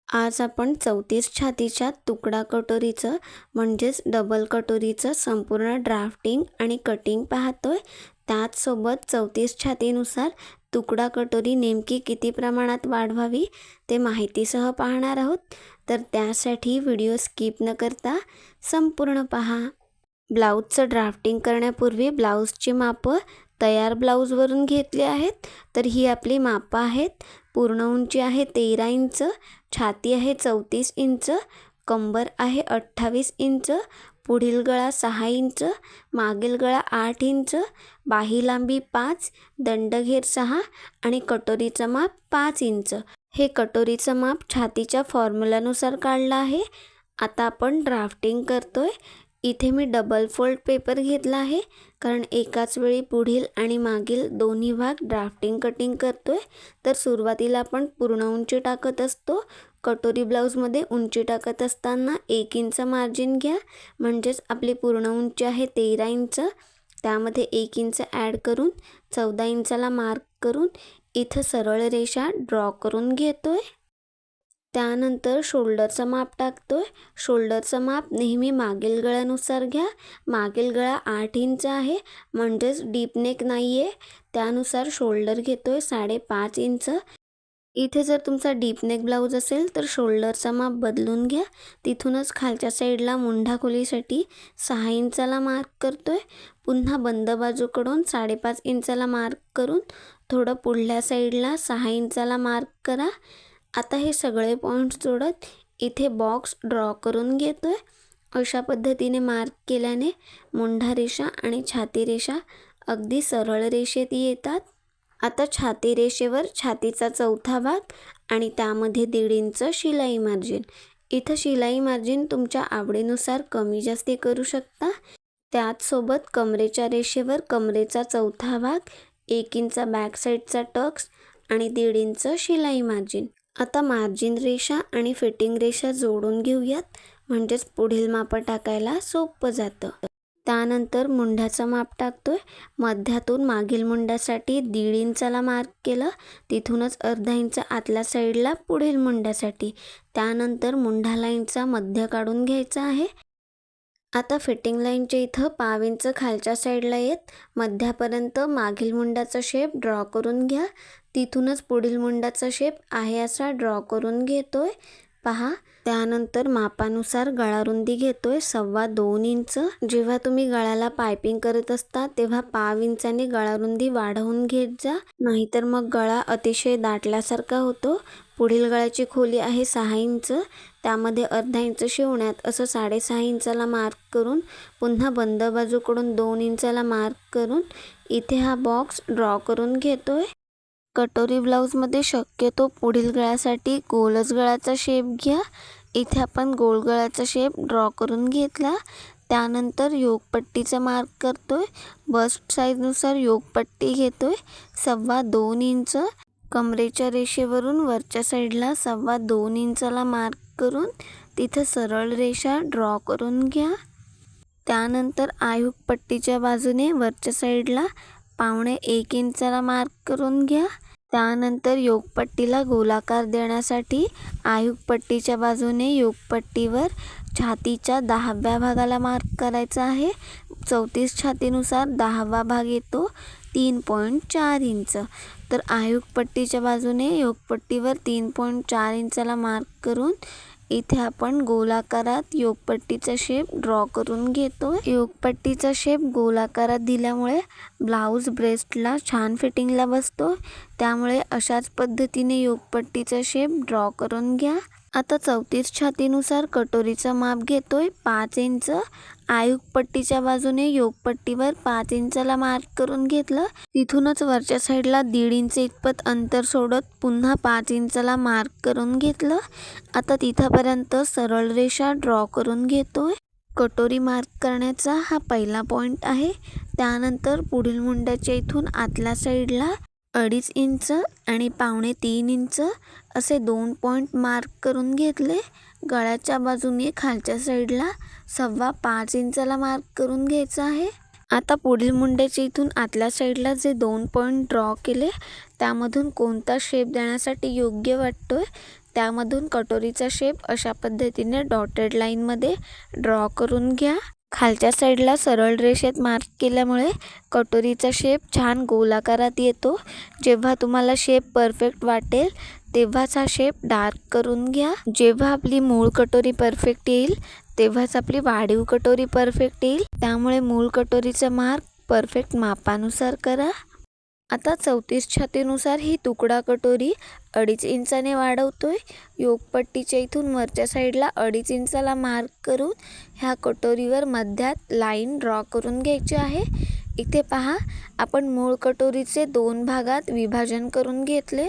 आज आपण 34 छातीच्या तुकडा कटोरीचं म्हणजेच डबल कटोरीचं संपूर्ण ड्राफ्टिंग आणि कटिंग पाहतोय। त्याचसोबत 34 छातीनुसार तुकडा कटोरी नेमकी किती प्रमाणात वाढवावी ते माहितीसह पाहणार आहोत। तर त्यासाठी व्हिडिओ स्किप न करता संपूर्ण पहा। ब्लाऊजचं ड्राफ्टिंग करण्यापूर्वी ब्लाऊजची मापं तयार ब्लाऊजवरून घेतली आहेत। तर ही आपली मापं आहेत। पूर्ण उंची आहे 13 इंच, छाती आहे 34 इंच, कंबर आहे 28 इंच, पुढील गळा 6 इंच, मागील गळा 8 इंच, बाही लांबी 5, दंडघेर 6 आणि कटोरीचं माप 5 इंच। हे कटोरीचं माप छातीच्या फॉर्म्युलानुसार काढलं आहे। आता आपण ड्राफ्टिंग करतोय। इथे मी डबल फोल्ड पेपर घेतला आहे, कारण एकाच वेळी पुढील आणि मागील दोन्ही भाग ड्राफ्टिंग कटिंग करतोय। तर सुरुवातीला आपण पूर्ण उंची टाकत असतो। कटोरी ब्लाऊजमध्ये उंची टाकत असताना 1 इंच मार्जिन घ्या, म्हणजेच आपली पूर्ण उंची आहे 13 इंच। त्यामध्ये 1 इंच ॲड करून 14 इंचाला मार्क करून इथं सरळ रेषा ड्रॉ करून घेतोय। त्यानंतर शोल्डरचं माप टाकतोय। शोल्डरचं माप नेहमी मागील गळ्यानुसार घ्या। मागील गळा 8 इंच आहे, म्हणजेच डीप नेक नाही आहे, त्यानुसार शोल्डर घेतोय 5.5 इंच। इथे जर तुमचा डीप नेक ब्लाऊज असेल तर शोल्डरचा माप बदलून घ्या। तिथूनच खालच्या साईडला मुंढा खोलीसाठी 6 इंचाला मार्क करतोय। पुन्हा बंद बाजूकडून 5.5 इंचाला मार्क करून थोडं पुढल्या साईडला 6 इंचाला मार्क करा। आता हे सगळे पॉईंट्स जोडत इथे बॉक्स ड्रॉ करून घेतोय। अशा पद्धतीने मार्क केल्याने मुंढा रेषा आणि छाती रेषा अगदी सरळ रेषेत येतात। आता छाती रेषेवर छातीचा चौथा भाग आणि त्यामध्ये 1.5 इंच शिलाई मार्जिन। इथं शिलाई मार्जिन तुमच्या आवडीनुसार कमी जास्ती करू शकता। त्याचसोबत कमरेच्या रेषेवर कमरेचा चौथा भाग, 1 इंच बॅक साईडचा टक्स आणि 1.5 इंच शिलाई मार्जिन। आता मार्जिन रेषा आणि फिटिंग रेषा जोडून घेऊयात, म्हणजेच पुढील मापं टाकायला सोपं जातं। त्यानंतर मुंढ्याचं माप टाकतोय। मध्यातून मागील मुंड्यासाठी 1.5 इंचाला मार्क केलं, तिथूनच अर्धा इंच आतल्या साईडला पुढील मुंड्यासाठी। त्यानंतर मुंढा लाईनचा मध्य काढून घ्यायचा आहे। आता फिटिंग लाईनच्या इथं 1.5 इंच खालच्या साईडला येत मध्यापर्यंत मागील मुंड्याचा शेप ड्रॉ करून घ्या। तिथूनच पुढील मुंड्याचा शेप आहे असा ड्रॉ करून घेतोय, पहा। त्यानंतर मापानुसार गळा रुंदी घेतोय 2.25 इंच। जेव्हा तुम्ही गळ्याला पायपिंग करत असता तेव्हा 1/2 इंचाने गळा रुंदी वाढवून घेत जा, नाहीतर मग गळा अतिशय दाटल्यासारखा होतो। पुढील गळ्याची खोली आहे 6 इंच, त्यामध्ये अर्धा इंच शिवण्यात असं 6.5 इंचाला मार्क करून पुन्हा बंद बाजूकडून 2 इंचाला मार्क करून इथे हा बॉक्स ड्रॉ करून घेतोय। कटोरी ब्लाऊजमध्ये शक्यतो पुढील गळ्यासाठी गोलच गळ्याचा शेप घ्या। इथे आपण गोल गळ्याचा शेप ड्रॉ करून घेतला। त्यानंतर योगपट्टीचा मार्क करतोय। बस्ट साईजनुसार योगपट्टी घेतोय 2.25 इंच। कमरेच्या रेषेवरून वरच्या साईडला 2.25 इंचाला मार्क करून तिथं सरळ रेषा ड्रॉ करून घ्या। त्यानंतर आयुक पट्टीच्या बाजूने वरच्या साईडला 1.25 इंचाला मार्क करून घ्या। त्यानंतर योगपट्टीला गोलाकार देण्यासाठी आयुक पट्टीच्या बाजूने योगपट्टीवर छातीच्या 10व्या भागाला मार्क करायचा आहे। 34 छातीनुसार 10वा भाग येतो 3.4 इंच। तर आयुक पट्टीच्या बाजूने योगपट्टीवर 3.4 इंचाला मार्क करून इथे आपण गोलाकारात योगपट्टीचा शेप ड्रॉ करून घेतो। योगपट्टीचा शेप गोलाकारात दिल्यामुळे ब्लाऊज ब्रेस्टला छान फिटिंगला बसतो, त्यामुळे अशाच पद्धतीने योगपट्टीचा शेप ड्रॉ करून घ्या। आता 34 छातीनुसार कटोरीचं माप घेतोय 5 इंच। आयुक पट्टीच्या बाजूने योगपट्टीवर 5 इंचाला मार्क करून घेतलं, तिथूनच वरच्या साईडला 1.5 इंच इतपत अंतर सोडत पुन्हा 5 इंचाला मार्क करून घेतलं। आता तिथपर्यंत सरळ रेषा ड्रॉ करून घेतोय। कटोरी मार्क करण्याचा हा पहिला पॉईंट आहे। त्यानंतर पुढील मुंड्याच्या इथून आतल्या साईडला 2.5 इंच आणि 2.25 इंच असे 2 पॉईंट मार्क करून घेतले। गळ्याच्या बाजूने खालच्या साईडला 5.25 इंचाला मार्क करून घ्यायचा आहे। आता पुढील मुंड्याच्या इथून आतल्या साईडला जे 2 पॉईंट ड्रॉ केले त्यामधून कोणता शेप देण्यासाठी योग्य वाटतोय त्यामधून कटोरीचा शेप अशा पद्धतीने डॉटेड लाईनमध्ये ड्रॉ करून घ्या. खालच्या साईडला सरळ रेषेत मार्क केल्यामुळे कटोरीचा शेप छान गोलाकारात येतो. जेव्हा तुम्हाला शेप परफेक्ट वाटेल तेव्हाच हा शेप डार्क करून घ्या. जेव्हा आपली मूळ कटोरी परफेक्ट येईल तेव्हाच आपली वाढीव कटोरी परफेक्ट येईल. त्यामुळे मूळ कटोरीचा मार्क परफेक्ट मापानुसार करा. आता 34 छातीनुसार ही तुकडा कटोरी 2.5 इंचाने वाढवतोय. योगपट्टीच्या इथून वरच्या साईडला 2.5 इंचाला मार्क करून ह्या कटोरीवर मध्यात लाईन ड्रॉ करून घ्यायची आहे. इथे पहा, आपण मूळ कटोरीचे 2 भागात विभाजन करून घेतले.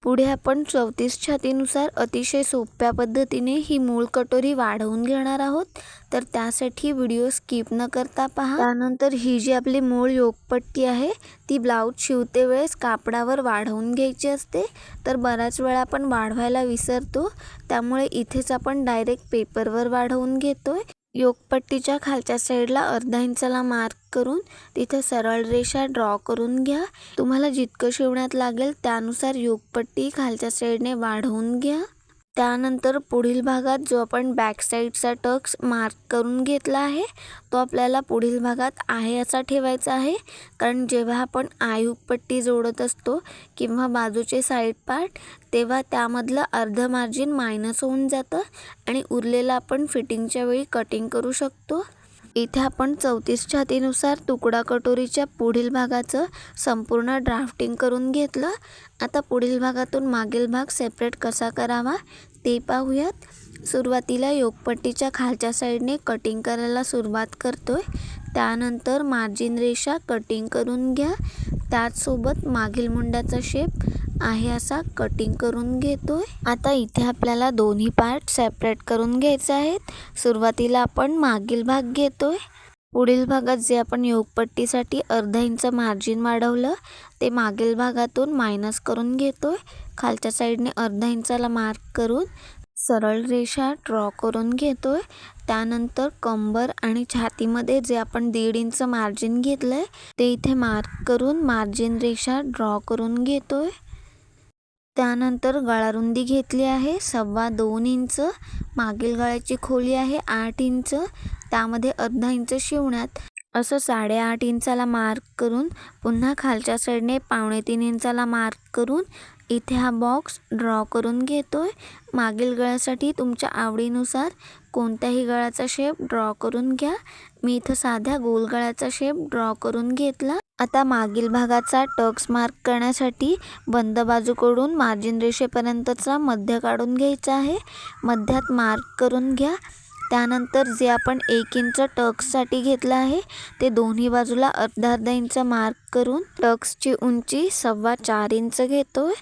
पुढे आपण 34 छातीनुसार अतिशय सोप्या पद्धतीने ही मूळ कटोरी वाढवून घेणार आहोत. तर त्यासाठी व्हिडिओ स्किप न करता पहा. त्यानंतर ही जी आपली मूळ योगपट्टी आहे ती ब्लाऊज शिवते वेळेस कापडावर वाढवून घ्यायची असते. तर बऱ्याच वेळा आपण वाढवायला विसरतो, त्यामुळे इथेच आपण डायरेक्ट पेपरवर वाढवून घेतोय. योगपट्टीच्या खालच्या साईडला अर्धा इंचाला मार्क करून तिथे सरळ रेषा ड्रॉ करून घ्या. तुम्हाला जितकं शिवण्यात लागेल त्यानुसार योगपट्टी खालच्या साईडने वाढवून घ्या. त्यानंतर पुढील भागात जो आपण बॅक साईडचा टक्स मार्क करून घेतला आहे तो आपल्याला पुढील भागात आहे असा ठेवायचा आहे. कारण जेव्हा आपण आयुगपट्टी जोडत असतो किंवा बाजूचे साईड पार्ट तेव्हा त्यामधलं अर्ध मार्जिन मायनस होऊन जातं आणि उरलेलं आपण फिटिंगच्या वेळी कटिंग करू शकतो. इथे आपण 34 छातीनुसार तुकडा कटोरीच्या पुढील भागाचं संपूर्ण ड्राफ्टिंग करून घेतलं. आता पुढील भागातून मागील भाग सेपरेट कसा करावा ते पाहूयात. सुरुवातीला योगपट्टीच्या खालच्या साईडने कटिंग करायला सुरुवात करतोय. त्यानंतर मार्जिन रेषा कटिंग करून घ्या. त्याचसोबत मागील मुंड्याचा शेप आहे असा कटिंग करून घेतोय. आता इथे आपल्याला दोन्ही पार्ट सेपरेट करून घ्यायचे आहेत. सुरुवातीला आपण मागील भाग घेतोय. पुढील भागात जे आपण योगपट्टीसाठी अर्धा इंच मार्जिन वाढवलं ते मागील भागातून मायनस करून घेतोय. खालच्या साईडने अर्धा इंचाला मार्क करून सरळ रेषा ड्रॉ करून घेतोय. त्यानंतर कंबर आणि छातीमध्ये जे आपण 1.5 इंच मार्जिन घेतलंय ते इथे मार्क करून मार्जिन रेषा ड्रॉ करून घेतोय. त्यानंतर गळारुंदी घेतली आहे 2.25 इंच. मागील गळ्याची खोली आहे 8 इंच. त्यामध्ये अर्धा इंच शिवण्यात असं 8.5 इंचाला मार्क करून पुन्हा खालच्या साईडने 2.25 इंचाला मार्क करून इथे हा बॉक्स ड्रॉ करून घेतोय. मागील गळ्यासाठी तुमच्या आवडीनुसार कोणत्याही गळ्याचा शेप ड्रॉ करून घ्या. मी इथं साध्या गोल गळ्याचा शेप ड्रॉ करून घेतला. आता मागील भागाचा टक्स मार्क करण्यासाठी बंद बाजूकडून मार्जिन रेषेपर्यंतचा मध्य काढून घ्यायचा आहे. मध्यात मार्क करून घ्या. त्यानंतर जे आपण 1 इंच टक्ससाठी घेतलं आहे ते दोन्ही बाजूला अर्धा इंच मार्क करून टक्सची उंची 4.25 इंच घेतोय.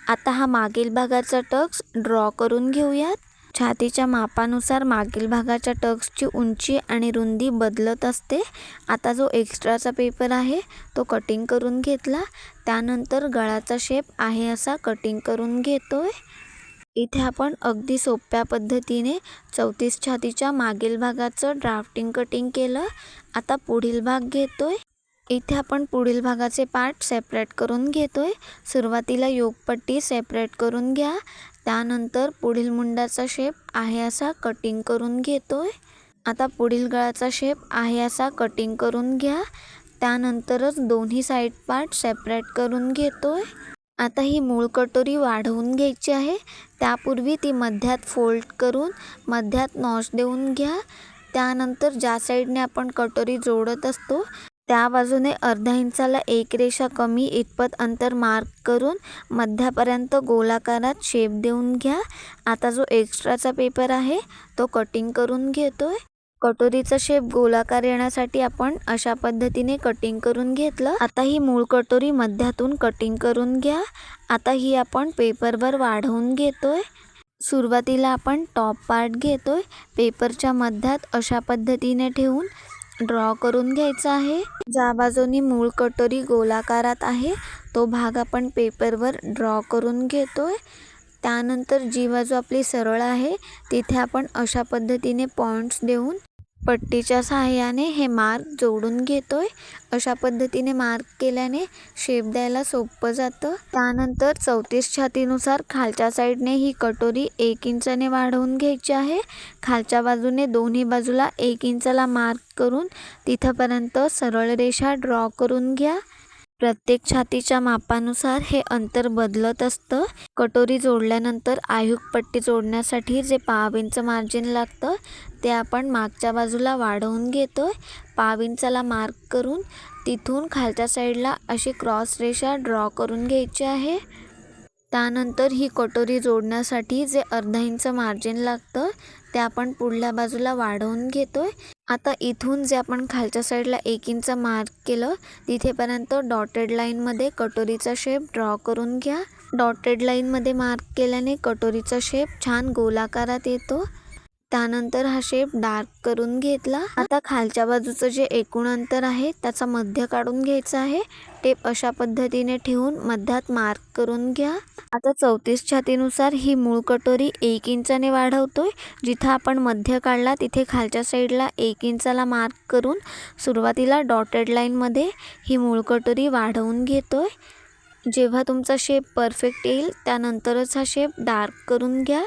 आता हा मागील भागाचा टक्स ड्रॉ करून घेऊयात. छातीच्या मापानुसार मागील भागाच्या टक्सची उंची आणि रुंदी बदलत असते. आता जो एक्स्ट्राचा पेपर आहे तो कटिंग करून घेतला. त्यानंतर गळाचा शेप आहे असा कटिंग करून घेतोय. इथे आपण अगदी सोप्या पद्धतीने 34 छातीच्या मागील भागाचं ड्राफ्टिंग कटिंग केलं. आता पुढील भाग घेतोय. इथे आपण पुढील भागाचे पार्ट सेपरेट करून घेतोय. सुरुवातीला योगपट्टी सेपरेट करून घ्या. त्यानंतर पुढील मुंडाचा शेप आहे असा कटिंग करून घेतोय. आता पुढील गळाचा शेप आहे असा कटिंग करून घ्या. त्यानंतरच दोन्ही साईड पार्ट सेपरेट करून घेतोय. आता ही मूळ कटोरी वाढवून घ्यायची आहे. त्यापूर्वी ती मध्यात फोल्ड करून मध्यात नॉच देऊन घ्या. त्यानंतर ज्या साईडने आपण कटोरी जोडत असतो त्या बाजूने अर्धा इंचाला एक रेषा कमी इतपत अंतर मार्क करून मध्यापर्यंत गोलाकारात शेप देऊन घ्या. आता जो एक्स्ट्राचा पेपर आहे तो कटिंग करून घेतोय. कटोरीचा शेप गोलाकार येण्यासाठी आपण अशा पद्धतीने कटिंग करून घेतलं. आता ही मूळ कटोरी मध्यातून कटिंग करून घ्या. आता ही आपण पेपरवर वाढवून घेतोय. सुरुवातीला आपण टॉप पार्ट घेतोय. पेपरच्या मध्यात अशा पद्धतीने ठेवून ड्रॉ करून घ्यायचा आहे. ज्या बाजूनी मूळ कटोरी गोलाकारात आहे तो भाग आपण पेपरवर ड्रॉ करून घेतोय. त्यानंतर जी बाजू आपली सरळ आहे तिथे आपण अशा पद्धतीने पॉइंट्स देऊन पट्टीच्या सहाय्याने हे मार्क जोडून घेतोय. अशा पद्धतीने मार्क केल्याने शेप द्यायला सोपं जातं. त्यानंतर 34 छातीनुसार खालच्या साईडने ही कटोरी 1 इंचाने वाढवून घ्यायची आहे. खालच्या बाजूने दोन्ही बाजूला 1 इंचाला मार्क करून तिथपर्यंत सरळ रेषा ड्रॉ करून घ्या. प्रत्येक छातीच्या मापानुसार हे अंतर बदलत असतं. कटोरी जोडल्यानंतर आयुक पट्टी जोडण्यासाठी जे 1/2 इंच मार्जिन लागतं ते आपण मागच्या बाजूला वाढवून घेतोय. 1/2 इंचाला मार्क करून तिथून खालच्या साईडला अशी क्रॉस रेषा ड्रॉ करून घ्यायची आहे. त्यानंतर ही कटोरी जोडण्यासाठी जे अर्धा इंच मार्जिन लागतं ते आपण पुढल्या बाजूला वाढवून घेतोय. आता इथून जे आपण खालच्या साईडला 1 इंच मार्क केलं तिथेपर्यंत डॉटेड लाईनमध्ये कटोरीचा शेप ड्रॉ करून घ्या. डॉटेड लाईनमध्ये मार्क केल्याने कटोरीचा शेप छान गोलाकारात येतो. त्यानंतर हा शेप डार्क करून घेतला. आता खालच्या बाजूचं जे एकूण अंतर आहे त्याचा मध्य काढून घ्यायचा आहे. टेप अशा पद्धतीने ठेवून मध्यात मार्क करून घ्या. आता 34 छातीनुसार ही मूळ कटोरी 1 इंचाने वाढवतोय. जिथं आपण मध्य काढला तिथे खालच्या साईडला 1 इंचाला मार्क करून सुरुवातीला डॉटेड लाईनमध्ये ही मूळ कटोरी वाढवून घेतोय. जेव्हा तुमचा शेप परफेक्ट येईल त्यानंतरच हा शेप डार्क करून घ्या.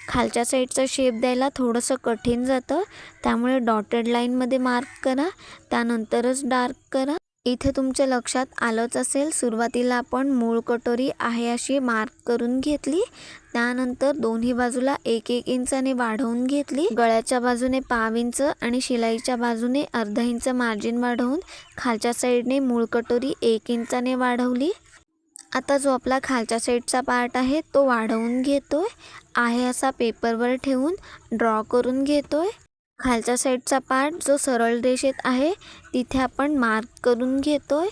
खालच्या साईडचा शेप द्यायला थोडंसं कठीण जातं, त्यामुळे डॉटेड लाईनमध्ये मार्क करा, त्यानंतरच डार्क करा. इथे तुमच्या लक्षात आलंच असेल, सुरुवातीला आपण मूळ कटोरी आहे अशी मार्क करून घेतली. त्यानंतर दोन्ही बाजूला 1-1 इंचाने वाढवून घेतली. गळ्याच्या बाजूने 1/2 इंच आणि शिलाईच्या बाजूने अर्धा इंच मार्जिन वाढवून खालच्या साईडने मूळ कटोरी 1 इंचाने वाढवली. आता जो आपला खालच्या साईडचा पार्ट आहे तो वाढवून घेतोय. आहे असा पेपरवर ठेवून ड्रॉ करून घेतोय. खालच्या साईडचा पार्ट जो सरळ रेषेत आहे तिथे आपण मार्क करून घेतोय.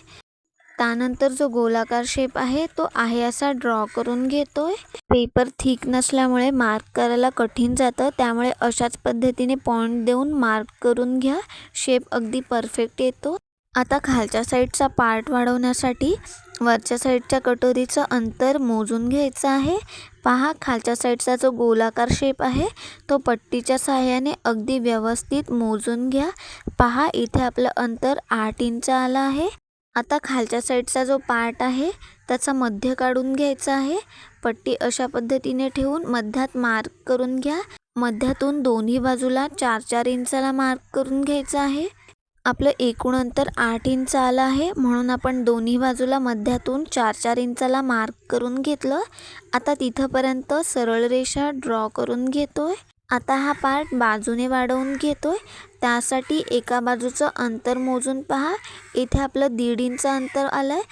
त्यानंतर जो गोलाकार शेप आहे तो आहे असा ड्रॉ करून घेतोय. पेपर थिक नसल्यामुळे मार्क करायला कठीण जातं, त्यामुळे अशाच पद्धतीने पॉइंट देऊन मार्क करून घ्या. शेप अगदी परफेक्ट येतो. आता खालच्या साईडचा पार्ट वाढवण्यासाठी वरच्या साईडच्या कटोरीचं अंतर मोजून घ्यायचं आहे. पहा, खालच्या साईडचा जो गोलाकार शेप आहे तो पट्टीच्या सहाय्याने अगदी व्यवस्थित मोजून घ्या. पहा, इथे आपलं अंतर 8 इंच आलं आहे. आता खालच्या साईडचा जो पार्ट आहे त्याचा मध्य काढून घ्यायचा आहे. पट्टी अशा पद्धतीने ठेवून मध्यात मार्क करून घ्या. मध्यातून दोन्ही बाजूला 4-4 इंचाला मार्क करून घ्यायचं आहे. आपलं एकूण अंतर 8 इंच आलं आहे, म्हणून आपण दोन्ही बाजूला मध्यातून 4-4 इंचाला मार्क करून घेतलं. आता तिथपर्यंत सरळ रेषा ड्रॉ करून घेतोय. आता हा पार्ट बाजूने वाढवून घेतोय. त्यासाठी एका बाजूचं अंतर मोजून पहा. इथे आपलं 1.5 इंच अंतर आलं आहे,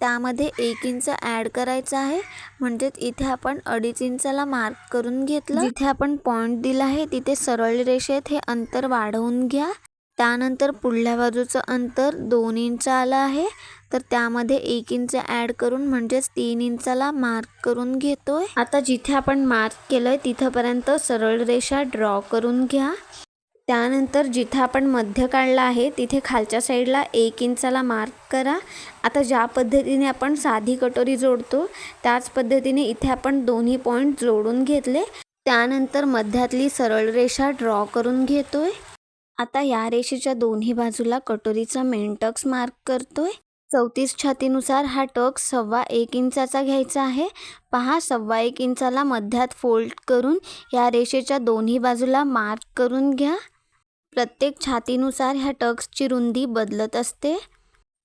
त्यामध्ये 1 इंच ॲड करायचं आहे. म्हणजेच इथे आपण 2.5 इंचाला मार्क करून घेतलं. जिथे आपण पॉईंट दिला आहे तिथे सरळ रेषेत हे अंतर वाढवून घ्या. त्यानंतर पुढल्या बाजूचं अंतर 2 इंच आलं आहे, तर त्यामध्ये 1 इंच ॲड करून म्हणजेच 3 इंचाला मार्क करून घेतोय. आता जिथे आपण मार्क केलंय तिथपर्यंत सरळ रेषा ड्रॉ करून घ्या. त्यानंतर जिथे आपण मध्य काढला आहे तिथे खालच्या साईडला 1 इंचाला मार्क करा. आता ज्या पद्धतीने आपण साधी कटोरी जोडतो त्याच पद्धतीने इथे आपण दोन्ही पॉईंट जोडून घेतले. त्यानंतर मध्यातली सरळ रेषा ड्रॉ करून घेतोय. आता या रेषेच्या दोन्ही बाजूला कटोरीचा मेन टक्स मार्क करतोय. 34 छातीनुसार हा टक्स 1.25 इंचाचा घ्यायचा आहे. पहा, 1.25 इंचाला मध्यात फोल्ड करून या रेषेच्या दोन्ही बाजूला मार्क करून घ्या. प्रत्येक छातीनुसार ह्या टक्सची रुंदी बदलत असते.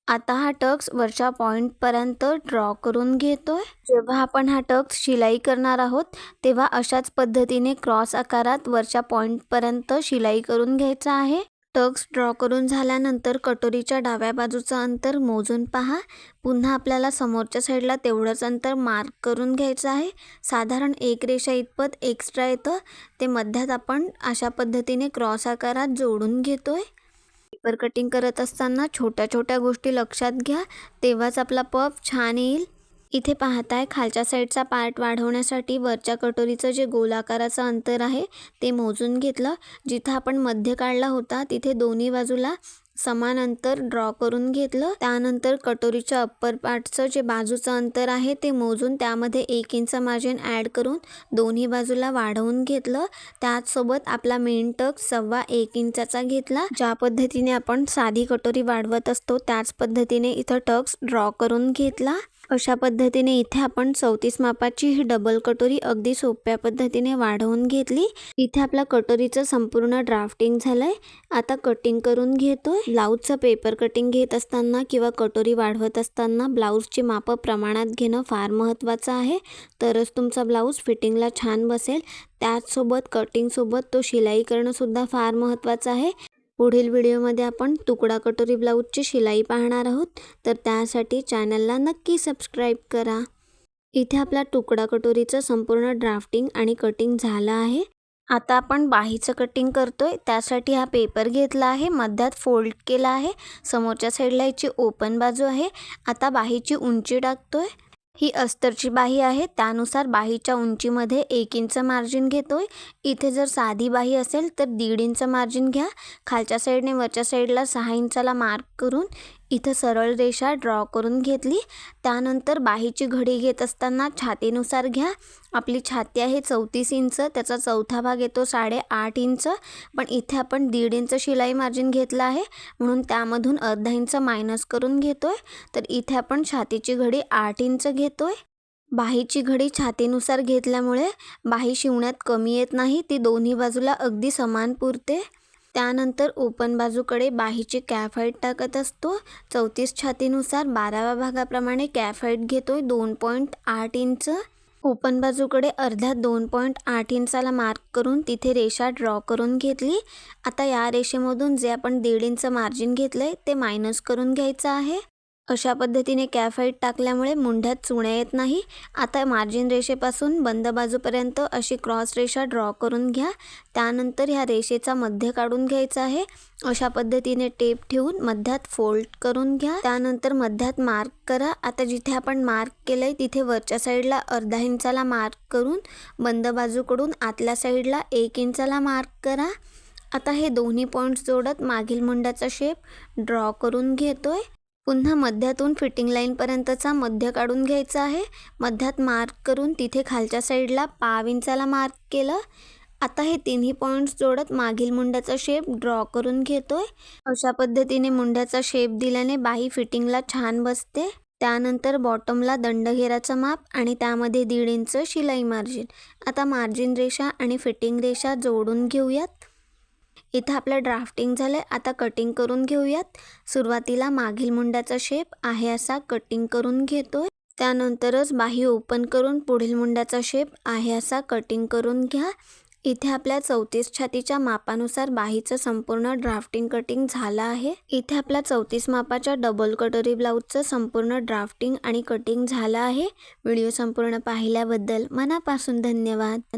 आता हा टक्स वरच्या पॉईंटपर्यंत ड्रॉ करून घेतोय. जेव्हा आपण हा टक्स शिलाई करणार आहोत तेव्हा अशाच पद्धतीने क्रॉस आकारात वरच्या पॉईंटपर्यंत शिलाई करून घ्यायचा आहे. टक्स ड्रॉ करून झाल्यानंतर कटोरीच्या डाव्या बाजूचं अंतर मोजून पहा. पुन्हा आपल्याला समोरच्या साईडला तेवढंच अंतर मार्क करून घ्यायचं आहे. साधारण 1 रेषा इतपत एक्स्ट्रा येतं, ते मध्यात आपण अशा पद्धतीने क्रॉस आकारात जोडून घेतोय. पेपर कटिंग करत असताना छोट्या छोट्या गोष्टी लक्षात घ्या, तेव्हाच आपला पफ छान येईल. इथे पाहताय, खालच्या साईडचा पार्ट वाढवण्यासाठी वरच्या कटोरीचं जे गोलाकाराचं अंतर आहे ते मोजून घेतलं. जिथं आपण मध्य काढला होता तिथे दोन्ही बाजूला समान अंतर ड्रॉ करून घेतलं. त्यानंतर कटोरीच्या अप्पर पार्टचं जे बाजूचं अंतर आहे ते मोजून त्यामध्ये 1 इंच मार्जिन ॲड करून दोन्ही बाजूला वाढवून घेतलं. त्याचसोबत आपला मेन टक्स 1.25 इंचाचा घेतला. ज्या पद्धतीने आपण साधी कटोरी वाढवत असतो त्याच पद्धतीने इथं टक्स ड्रॉ करून घेतला. अशा पद्धतीने इथे आपण 34 मापाची ही डबल कटोरी अगदी सोप्या पद्धतीने वाढवून घेतली. इथे आपल्या कटोरीचं संपूर्ण ड्राफ्टिंग झालंय. आता कटिंग करून घेतोय. ब्लाऊजचं पेपर कटिंग घेत असताना किंवा कटोरी वाढवत असताना ब्लाऊजची मापं प्रमाणात घेणं फार महत्त्वाचं आहे, तरच तुमचा ब्लाऊज फिटिंगला छान बसेल. त्याचसोबत कटिंगसोबत तो शिलाई करणं सुद्धा फार महत्त्वाचं आहे. पुढील व्हिडिओमध्ये आपण तुकडा कटोरी ब्लाऊजची शिलाई पाहणार आहोत, तर त्यासाठी चॅनलला नक्की सबस्क्राईब करा. इथे आपल्या तुकडा कटोरीचं संपूर्ण ड्राफ्टिंग आणि कटिंग झालं आहे. आता आपण बाहीचं कटिंग करतोय. त्यासाठी हा पेपर घेतला आहे, मध्यात फोल्ड केला आहे. समोरच्या साईडला याची ओपन बाजू आहे. आता बाहीची उंची टाकतोय. ही अस्तरची बाही आहे, त्यानुसार बाहीच्या उंचीमध्ये 1 इंच मार्जिन घेतोय. इथे जर साधी बाही असेल तर 1.5 इंच मार्जिन घ्या. खालच्या साईडने वरच्या साईडला 6 इंचाला मार्क करून इथं सरळ रेषा ड्रॉ करून घेतली. त्यानंतर बाहीची घडी घेत असताना छातीनुसार घ्या. आपली छाती आहे 34 इंच, त्याचा चौथा भाग येतो 8.5 इंच, पण इथे आपण 1.5 इंच शिलाई मार्जिन घेतला आहे म्हणून त्यामधून अर्धा इंच मायनस करून घेतोय. तर इथे आपण छातीची घडी 8 इंच घेतोय. बाहीची घडी छातीनुसार घेतल्यामुळे बाही शिवण्यात कमी येत नाही, ती दोन्ही बाजूला अगदी समान पुरते. त्यानंतर ओपन बाजूकडे बाहीची कॅफ हाईट टाकत असतो. 34 छातीनुसार 12व्या भागाप्रमाणे कॅफ हाईट घेतोय 2.8 इंच. ओपन बाजूकडे अर्ध्यात 2.8 इंचाला मार्क करून तिथे रेषा ड्रॉ करून घेतली. आता या रेषेमधून जे आपण 1.5 इंच मार्जिन घेतलंय ते मायनस करून घ्यायचं आहे. अशा पद्धतीने कॅफ हाईट टाकल्यामुळे मुंढ्यात चुण्या येत नाही. आता मार्जिन रेषेपासून बंद बाजूपर्यंत अशी क्रॉस रेषा ड्रॉ करून घ्या. त्यानंतर ह्या रेषेचा मध्य काढून घ्यायचा आहे. अशा पद्धतीने टेप ठेवून मध्यात फोल्ड करून घ्या. त्यानंतर मध्यात मार्क करा. आता जिथे आपण मार्क केलंय तिथे वरच्या साईडला अर्धा इंचाला मार्क करून बंद बाजूकडून आतल्या साईडला 1 इंचाला मार्क करा. आता हे दोन्ही पॉईंट्स जोडत मागील मुंड्याचा शेप ड्रॉ करून घेतोय. पुन्हा मध्यातून फिटिंग लाईनपर्यंतचा मध्य काढून घ्यायचा आहे. मध्यात मार्क करून तिथे खालच्या साईडला 1/2 इंचाला मार्क केलं. आता हे तिन्ही पॉईंट्स जोडत मागील मुंड्याचा शेप ड्रॉ करून घेतोय. अशा पद्धतीने मुंड्याचा शेप दिल्याने बाही फिटिंगला छान बसते. त्यानंतर बॉटमला दंडघेराचं माप आणि त्यामध्ये 1.5 इंच शिलाई मार्जिन. आता मार्जिन रेषा आणि फिटिंग रेषा जोडून घेऊयात. इथं आपलं ड्राफ्टिंग झालं आहे. आता कटिंग करून घेऊयात. सुरुवातीला मागील मुंड्याचा शेप आहे असा कटिंग करून घेतोय. त्यानंतरच बाही ओपन करून पुढील मुंड्याचा शेप आहे असा कटिंग करून घ्या. इथे आपल्या 34 छातीच्या मापानुसार बाहीचं संपूर्ण ड्राफ्टिंग कटिंग झालं आहे. इथे आपल्या 34 मापाच्या डबल कटोरी ब्लाऊजचं संपूर्ण ड्राफ्टिंग आणि कटिंग झालं आहे. व्हिडिओ संपूर्ण पाहिल्याबद्दल मनापासून धन्यवाद.